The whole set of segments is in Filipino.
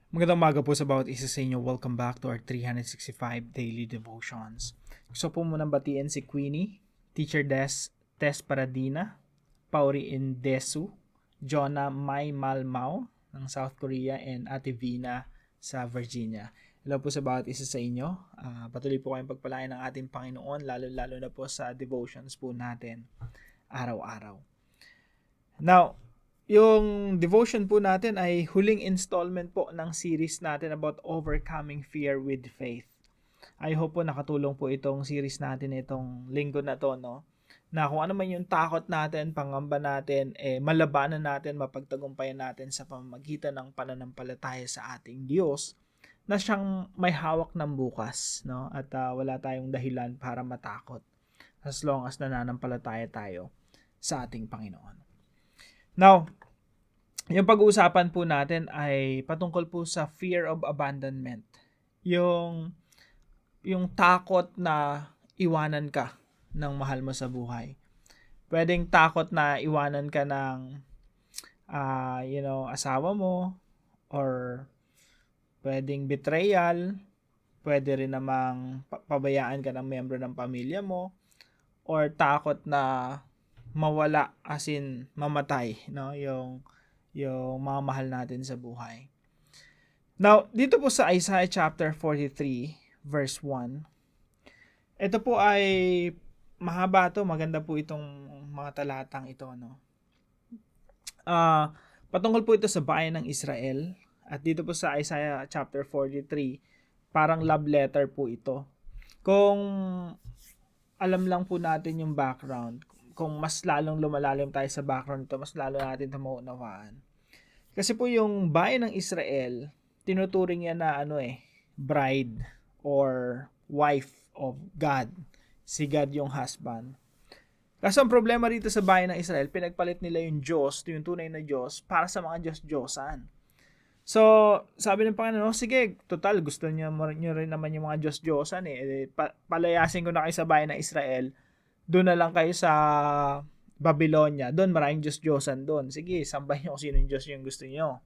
Magandang umaga po sa bawat isa sa inyo. Welcome back to our 365 Daily Devotions. Gusto po munang batiin si Queenie, Teacher Tess Paradina, Pauri Indesu, Jonah Mai Malmao ng South Korea, and Ate Vina sa Virginia. Hello po sa bawat isa sa inyo. Patuloy po kayong pagpalain ng ating Panginoon, lalo na po sa devotions po natin araw-araw. Now, yung devotion po natin ay huling installment po ng series natin about overcoming fear with faith. I hope po nakatulong po itong series natin itong linggo na to, no? Na kung ano man yung takot natin, pangamba natin, malabanan natin, mapagtagumpayan natin sa pamamagitan ng pananampalataya sa ating Diyos na siyang may hawak ng bukas, no? At wala tayong dahilan para matakot as long as nananampalataya tayo sa ating Panginoon. Now, yung pag-uusapan po natin ay patungkol po sa fear of abandonment. Yung takot na iwanan ka ng mahal mo sa buhay. Pwedeng takot na iwanan ka ng asawa mo, or pwedeng betrayal, pwede rin namang pabayaan ka ng miyembro ng pamilya mo, or takot na mawala, as in mamatay, no? Yung mga mahal natin sa buhay. Now, dito po sa Isaiah chapter 43 verse 1, ito po ay mahaba to, maganda po itong mga talatang ito, no? Patungkol po ito sa bayan ng Israel, at dito po sa Isaiah chapter 43, parang love letter po ito. Kung alam lang po natin yung background, kung mas lalong lumalalim tayo sa background ito, mas lalo natin ito maunawaan. Kasi po yung bayan ng Israel, tinuturing yan na bride or wife of God. Si God yung husband. Kaso ang problema dito sa bayan ng Israel, pinagpalit nila yung Diyos, yung tunay na Diyos, para sa mga Diyos-Diyosan. So, sabi ng Panginoon, sige, total, gusto niyo rin naman yung mga Diyos-Diyosan palayasin ko na kayo sa bayan ng Israel, doon na lang kayo sa Babylonia. Doon, maraming Diyos-Diyosan doon. Sige, sambahin nyo kung sino yung Diyos yung gusto nyo.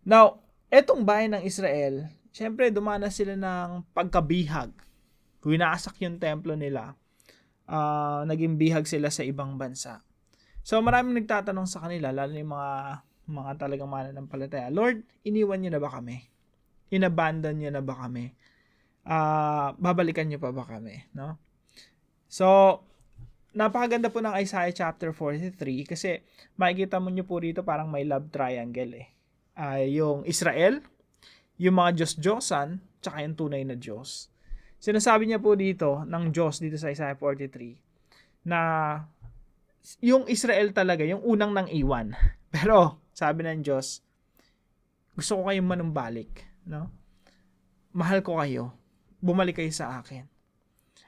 Now, etong bayan ng Israel, syempre, dumanas sila ng pagkabihag. Winasak yung templo nila. Naging bihag sila sa ibang bansa. So, maraming nagtatanong sa kanila, lalo yung mga talagang mananampalataya, Lord, iniwan nyo na ba kami? Inabandon nyo na ba kami? Babalikan nyo pa ba kami? No? So, napakaganda po ng Isaiah chapter 43 kasi makikita mo nyo po dito parang may love triangle yung Israel, yung mga Diyos-Diyosan, tsaka yung tunay na Diyos. Sinasabi niya po dito ng Diyos dito sa Isaiah 43 na yung Israel talaga, yung unang nang iwan. Pero sabi ng Diyos, gusto ko kayong manumbalik, no? Mahal ko kayo. Bumalik kayo sa akin.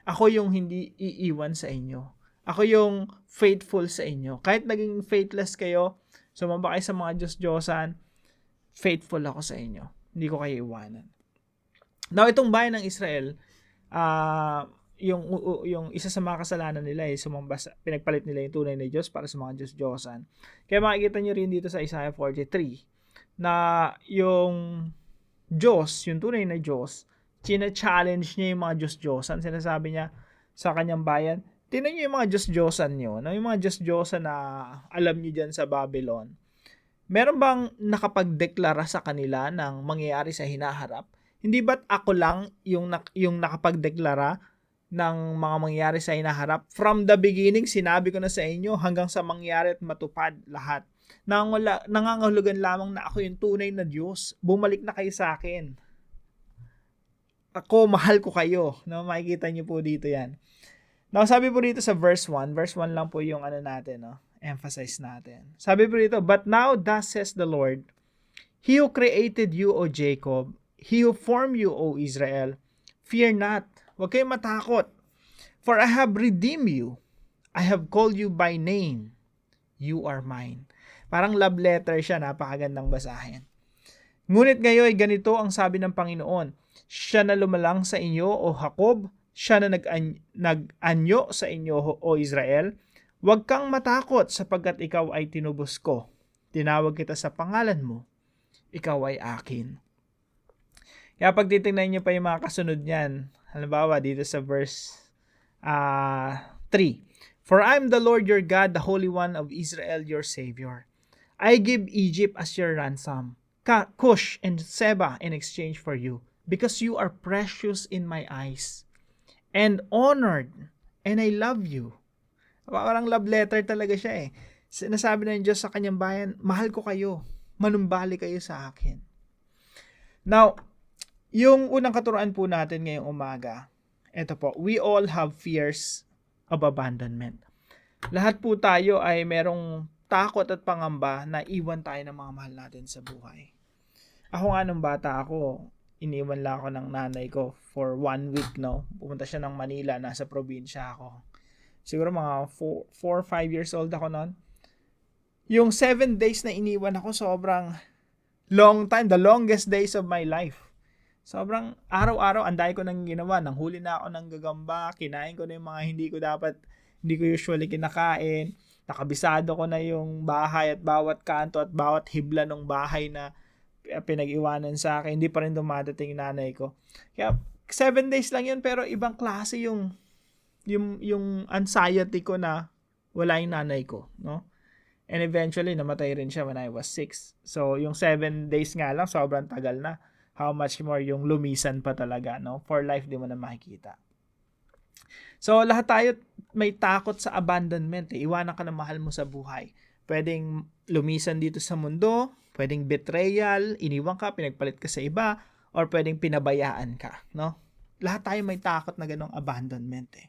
Ako yung hindi iiwan sa inyo. Ako yung faithful sa inyo. Kahit naging faithless kayo, sumamba kayo sa mga Diyos-Diyosan, faithful ako sa inyo. Hindi ko kayo iwanan. Now, itong bayan ng Israel, yung isa sa mga kasalanan nila pinagpalit nila yung tunay na Diyos para sa mga Diyos-Diyosan. Kaya makikita nyo rin dito sa Isaiah 43 na yung Diyos, yung tunay na Diyos, china-challenge niya yung mga Diyos-Diyosan. Sinasabi niya sa kanyang bayan, tingnan niyo yung mga Diyos-Diyosan niyo, yung mga Diyos-Diyosan na alam niyo dyan sa Babylon. Meron bang nakapagdeklara sa kanila ng mangyayari sa hinaharap? Hindi ba't ako lang yung nakapagdeklara ng mga mangyayari sa hinaharap? From the beginning, sinabi ko na sa inyo hanggang sa mangyari at matupad lahat. Nangangahulugan lamang na ako yung tunay na Diyos. Bumalik na kayo sa akin. Ako, mahal ko kayo. No, makikita niyo po dito yan. Now, sabi po dito sa verse 1 lang po yung natin, no? Emphasize natin. Sabi po dito, but now thus says the Lord, He who created you, O Jacob, He who formed you, O Israel, fear not. Huwag kayong matakot. For I have redeemed you. I have called you by name. You are mine. Parang love letter siya, napakagandang basahin. Ngunit ngayon, ganito ang sabi ng Panginoon, siya na lumalang sa inyo, O Jacob, siya na nag-anyo sa inyo, O Israel. Huwag kang matakot sapagkat ikaw ay tinubos ko. Tinawag kita sa pangalan mo. ikaw ay akin. Kaya pag titingnan niyo pa yung mga kasunod niyan, halimbawa dito sa verse 3. For I am the Lord your God, the Holy One of Israel, your Savior. I give Egypt as your ransom, Cush and Seba in exchange for you, because you are precious in my eyes, and honored, and I love you. Parang love letter talaga siya eh. Sinasabi ng Diyos sa kanyang bayan, mahal ko kayo, manumbalik kayo sa akin. Now, yung unang katuruan po natin ngayong umaga, ito po, we all have fears of abandonment. Lahat po tayo ay merong takot at pangamba na iwan tayo ng mga mahal natin sa buhay. Ako nga nung bata ako, iniwan lang ako ng nanay ko for 1 week, no? Pumunta siya ng Manila, nasa probinsya ako. Siguro mga 4 or 5 years old ako noon. Yung 7 days na iniwan ako, sobrang long time, the longest days of my life. Sobrang araw-araw, anday ko nang ginawa. Nanghuli na ako ng gagamba, kinain ko na yung mga hindi ko usually kinakain. Nakabisado ko na yung bahay at bawat kanto at bawat hibla ng bahay na pinag-iwanan sa akin. Hindi pa rin dumadating yung nanay ko. Kaya 7 days lang yun, pero ibang klase yung anxiety ko na wala yung nanay ko, no? And eventually, namatay rin siya when I was 6. So, yung 7 days nga lang, sobrang tagal na. How much more yung lumisan pa talaga, no? For life, di mo na makikita. So, lahat tayo may takot sa abandonment. Iwanan ka ng mahal mo sa buhay. Pwedeng lumisan dito sa mundo, pwedeng betrayal, iniwan ka, pinagpalit ka sa iba, or pwedeng pinabayaan ka, no? Lahat tayo may takot na ganong abandonment eh.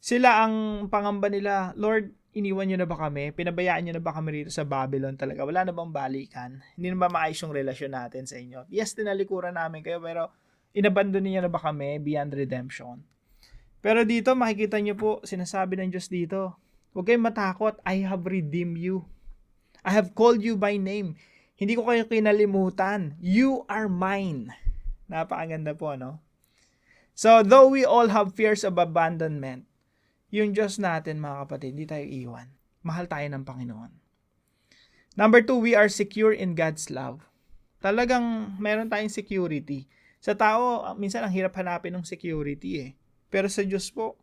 Sila ang pangamba nila, Lord, iniwan nyo na ba kami? Pinabayaan nyo na ba kami rito sa Babylon talaga? Wala na bang balikan? Hindi na ba maayos yung relasyon natin sa inyo? Yes, tinalikuran namin kayo, pero inabandon niyo na ba kami beyond redemption? Pero dito, makikita nyo po, sinasabi ng Diyos dito, huwag kayong matakot, I have redeemed you. I have called you by name. Hindi ko kayo kinalimutan. You are mine. Napakaganda po, no? So, though we all have fears of abandonment, yung Diyos natin, mga kapatid, hindi tayo iwan. Mahal tayo ng Panginoon. Number 2, we are secure in God's love. Talagang meron tayong security. Sa tao, minsan ang hirap hanapin ng security eh. Pero sa Diyos po,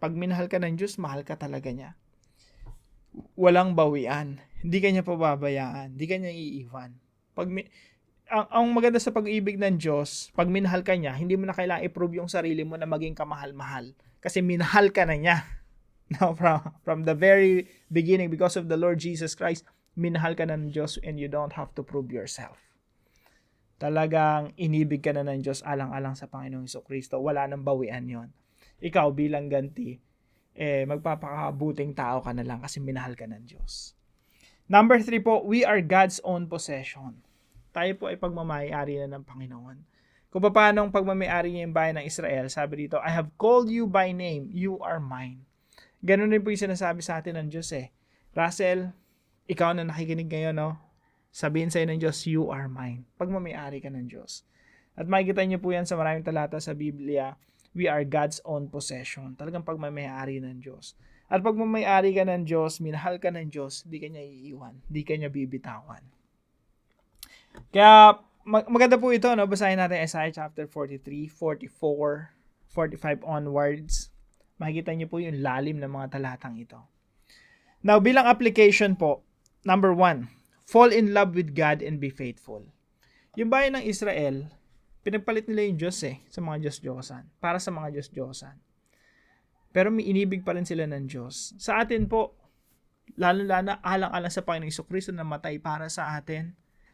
pag minahal ka ng Diyos, mahal ka talaga niya. Walang bawian. Hindi ka niya pababayaan. Hindi ka niya iiwan. Ang maganda sa pag-ibig ng Diyos, pag minahal ka niya, hindi mo na kailangang i-prove yung sarili mo na maging kamahal-mahal. Kasi minahal ka na niya. Now, from the very beginning, because of the Lord Jesus Christ, minahal ka na ng Diyos and you don't have to prove yourself. Talagang inibig ka na ng Diyos alang-alang sa Panginoong Jesucristo. Wala nang bawian yon. Ikaw bilang ganti, magpapakabuting tao ka na lang kasi minahal ka ng Diyos. Number 3 po, we are God's own possession. Tayo po ay pagmamayari na ng Panginoon. Kung paano pagmamayari niya yung bayan ng Israel, sabi dito, I have called you by name, you are mine. Ganun din po yung sinasabi sa atin ng Diyos eh. Russell, ikaw na nakikinig ngayon, no? Sabihin sa'yo ng Diyos, you are mine. Pagmamayari ka ng Diyos. At makikita niyo po yan sa maraming talata sa Biblia, we are God's own possession. Talagang pagmamayari ng Diyos. At pagmamayari ka ng Diyos, minahal ka ng Diyos, di ka niya iiwan, di ka niya bibitawan. Kaya, maganda po ito, no? Basahin natin Isaiah chapter 43, 44, 45 onwards. Makikita niyo po yung lalim ng mga talatang ito. Now, bilang application po, number 1, fall in love with God and be faithful. Yung bayan ng Israel, pinagpalit nila yung Diyos sa mga Diyos-Diyosan, para sa mga Diyos-Diyosan. Pero may inibig pa rin sila ng Diyos. Sa atin po, lalo-lalo alang-alang sa Panginoong Jesucristo na matay para sa atin,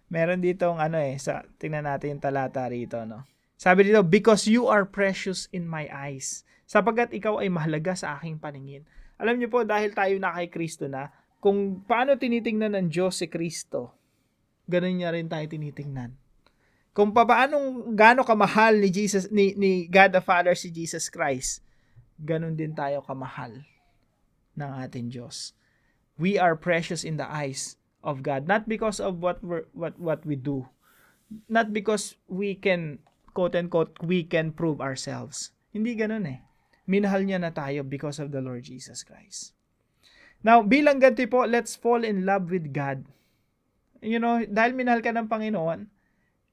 meron ditong tingnan natin yung talata rito, no? Sabi dito, because you are precious in my eyes. Sapagkat ikaw ay mahalaga sa aking paningin. Alam niyo po, dahil tayo na kay Kristo na, kung paano tinitingnan ng Diyos si Kristo, ganun niya rin tayo tinitingnan. Kung gaano kamahal ni God the Father si Jesus Christ, ganun din tayo kamahal ng ating Diyos. We are precious in the eyes of God, not because of what we do, not because we can quote unquote we can prove ourselves. Hindi ganoon Minahal niya na tayo because of the Lord Jesus Christ. Now, bilang ganti po, let's fall in love with God. Dahil minahal ka ng Panginoon,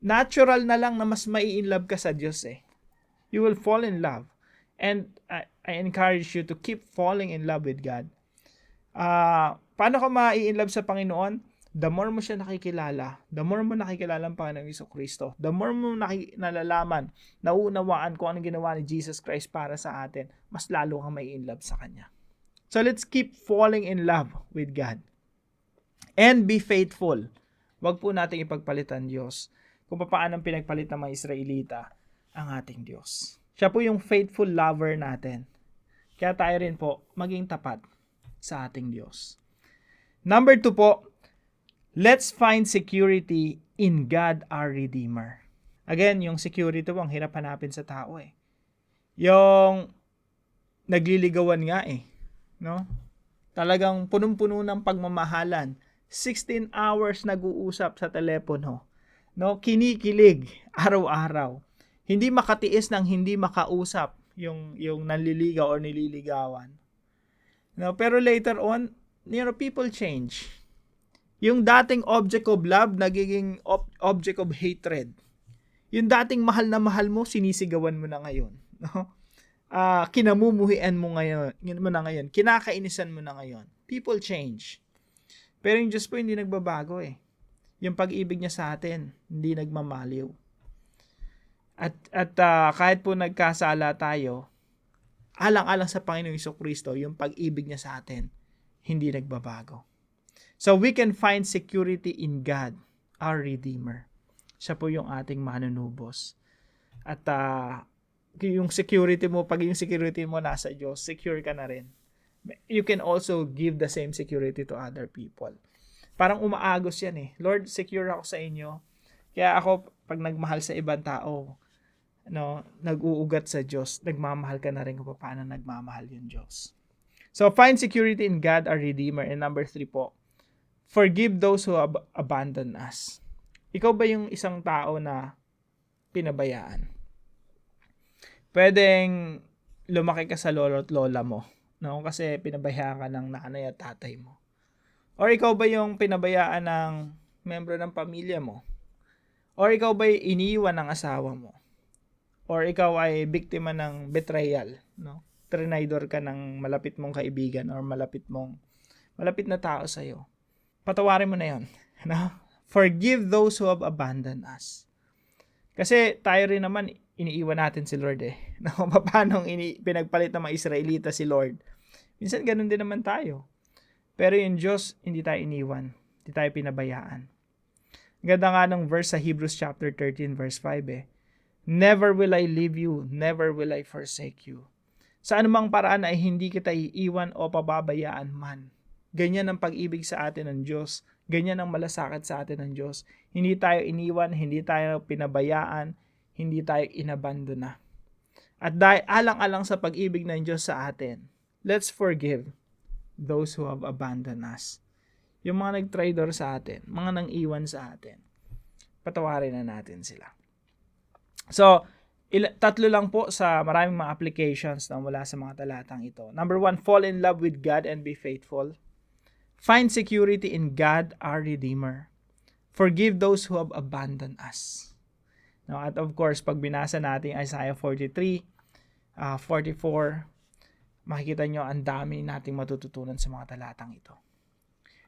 natural na lang na mas mai-inlove ka sa Diyos eh. You will fall in love. And I encourage you to keep falling in love with God. Paano ka mai-inlove sa Panginoon? The more mo siya nakikilala, the more mo nakikilala ang Panginoong Jesucristo, the more mo nalalaman, nauunawaan kung anong ginawa ni Jesus Christ para sa atin, mas lalo kang mai-inlove sa Kanya. So let's keep falling in love with God. And be faithful. Huwag po nating ipagpalitan Diyos kung paano pinagpalit ng mga Israelita ang ating Diyos. Siya po yung faithful lover natin. Kaya tayo rin po maging tapat sa ating Diyos. Number 2 po, let's find security in God our Redeemer. Again, yung security po ang hirap hanapin sa tao eh. Yung nagliligawan nga eh. No? Talagang punong-puno ng pagmamahalan. 16 hours nag-uusap sa telepono. No? Kinikilig araw-araw. Hindi makatiis ng hindi makausap yung nanliligaw or nililigawan. No? Pero later on, people change. Yung dating object of love, nagiging object of hatred. Yung dating mahal na mahal mo, sinisigawan mo na ngayon. No? Kinamumuhian mo ngayon. Kinakainisan mo na ngayon. People change. Pero yung Diyos po hindi nagbabago eh. Yung pag-ibig niya sa atin, hindi nagmamaliw. At kahit po nagkasala tayo, alang-alang sa Panginoong Jesucristo, yung pag-ibig niya sa atin, hindi nagbabago. So we can find security in God, our Redeemer. Siya po yung ating manunubos. At yung security mo, pag yung security mo nasa Diyos, secure ka na rin. You can also give the same security to other people. Parang umaagos yan eh. Lord, secure ako sa inyo. Kaya ako, pag nagmahal sa ibang tao, nag-uugat sa Diyos, nagmamahal ka na rin kung paano nagmamahal yung Diyos. So, find security in God, our Redeemer. And number 3 po, forgive those who abandon us. Ikaw ba yung isang tao na pinabayaan? Pwedeng lumaki ka sa lolo at lola mo, no? Kasi pinabayaan ka ng nanay at tatay mo. Or ikaw ba yung pinabayaan ng membro ng pamilya mo? Or ikaw ba iniiwan ng asawa mo? Or ikaw ay biktima ng betrayal, no? Trinaydor ka ng malapit mong kaibigan or malapit na tao sa iyo. Patawarin mo na 'yon, no? Forgive those who have abandoned us. Kasi tayo rin naman iniiwan natin si Lord eh. No, paano pinagpalit ng mga Israelita si Lord? Minsan ganun din naman tayo. Pero yung Diyos, hindi tayo iniwan. Hindi tayo pinabayaan. Ganda nga ng verse sa Hebrews chapter 13 verse 5 eh. Never will I leave you, never will I forsake you. Sa anumang paraan ay hindi kita iiwan o pababayaan man. Ganyan ang pag-ibig sa atin ng Diyos. Ganyan ang malasakit sa atin ng Diyos. Hindi tayo iniwan, hindi tayo pinabayaan, hindi tayo inabandona. At dahil alang-alang sa pag-ibig ng Diyos sa atin, let's forgive those who have abandoned us. Yung mga nag-traitor sa atin, mga nang-iwan sa atin, patawarin na natin sila. So, 3 lang po sa maraming mga applications na mula sa mga talatang ito. Number 1, fall in love with God and be faithful. Find security in God, our Redeemer. Forgive those who have abandoned us. Now, at of course, pag binasa natin Isaiah 43, 44, makikita nyo ang dami nating matututunan sa mga talatang ito.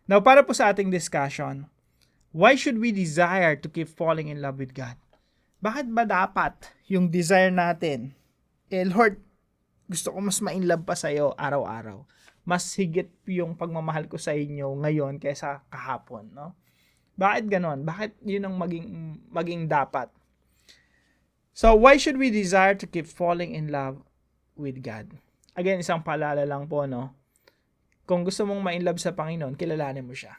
Now, para po sa ating discussion, why should we desire to keep falling in love with God? Bakit ba dapat yung desire natin, Lord, gusto ko mas ma-inlove pa sa'yo araw-araw. Mas higit yung pagmamahal ko sa inyo ngayon kaysa kahapon, no? Bakit ganon? Bakit yun ang maging dapat? So, why should we desire to keep falling in love with God? Again, isang paalala lang po, no? Kung gusto mong ma-inlove sa Panginoon, kilalanin mo siya.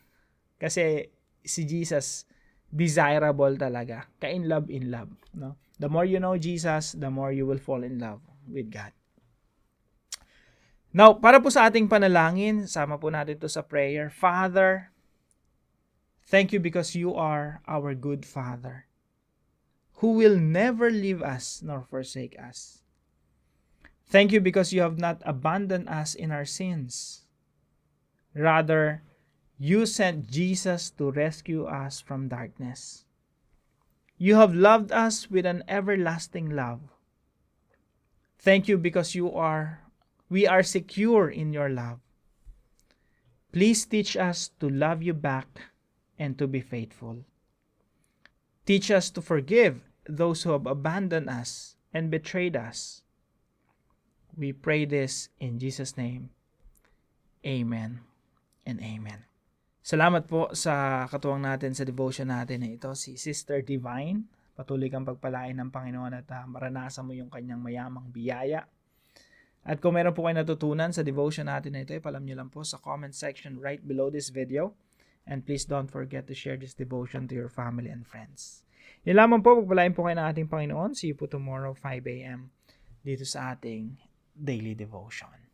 Kasi si Jesus, desirable talaga. In love, no? The more you know Jesus, the more you will fall in love with God. Now, para po sa ating panalangin, sama po natin ito sa prayer. Father, thank you because you are our good Father, who will never leave us nor forsake us. Thank you because you have not abandoned us in our sins. Rather, You sent Jesus to rescue us from darkness. You have loved us with an everlasting love. Thank you because we are secure in your love. Please teach us to love you back and to be faithful. Teach us to forgive those who have abandoned us and betrayed us. We pray this in Jesus' name. Amen and amen. Salamat po sa katuwang natin sa devotion natin na ito, si Sister Divine. Patuloy kang pagpalain ng Panginoon at maranasan mo yung kanyang mayamang biyaya. At kung meron po kayo natutunan sa devotion natin na ito, ipalam nyo lang po sa comment section right below this video. And please don't forget to share this devotion to your family and friends. Yan lamang po, pagpalain po kayo ng ating Panginoon. See you po tomorrow 5 a.m. dito sa ating daily devotion.